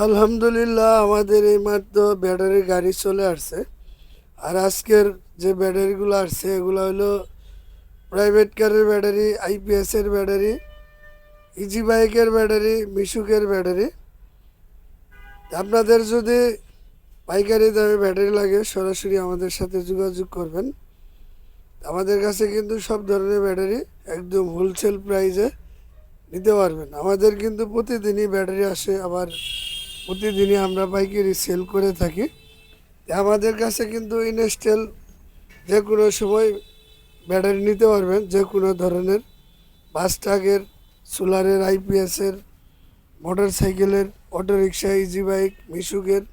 আলহামদুলিল্লাহ, আমাদের এই মাত্র ব্যাটারি গাড়ি চলে আসছে। আর আজকের যে ব্যাটারিগুলো আসছে এগুলো হলো প্রাইভেট কারের ব্যাটারি, আইপিএসের ব্যাটারি, ইজি বাইকের ব্যাটারি, মিশুকের ব্যাটারি। আপনাদের যদি পাইকারি দামে ব্যাটারি লাগে সরাসরি আমাদের সাথে যোগাযোগ করবেন। আমাদের কাছে কিন্তু সব ধরনের ব্যাটারি একদম হোলসেল প্রাইসে নিতে পারবেন। আমাদের কিন্তু প্রতিদিনই ব্যাটারি আসে, আবার প্রতিদিনই আমরা পাইকারি সেল করে থাকি। আমাদের কাছে কিন্তু ইনস্টল যে কোনো সময় ব্যাটারি নিতে পারবেন, যে কোনো ধরনের বাস, ট্রাকের, সোলারের, আইপিএসের, মোটর সাইকেলের, অটোরিকশা, ইজি বাইক, মিশুকের,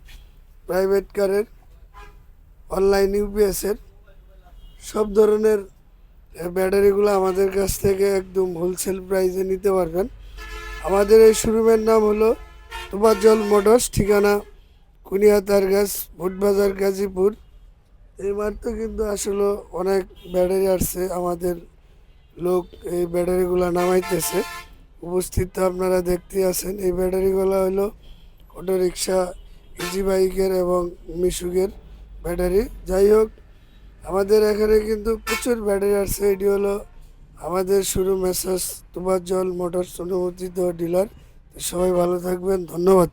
প্রাইভেট কারের, অনলাইন ইউপিএসের সব ধরনের ব্যাটারিগুলো আমাদের কাছ থেকে একদম হোলসেল প্রাইসে নিতে পারবেন। আমাদের এই শোরুমের নাম হলো তোফাজ্জল মোটরস, ঠিকানা কুনিয়া তারগাছ, ভুটবাজার, গাজীপুর। এই মাত্র কিন্তু আসলে অনেক ব্যাটারি আসছে, আমাদের লোক এই ব্যাটারিগুলো নামাইতেছে। উপস্থিত তো আপনারা দেখতে আছেন। এই ব্যাটারিগুলো হলো অটোরিকশা, ইজি বাইকের এবং মিশুকের ব্যাটারি। যাই হোক, আমাদের এখানে কিন্তু প্রচুর ব্যাটারি আসছে। এটি হলো আমাদের শুরু মেসার্স তোফাজ্জল মোটরস অনুমোদিত ডিলার। সবাই ভালো থাকবেন, ধন্যবাদ।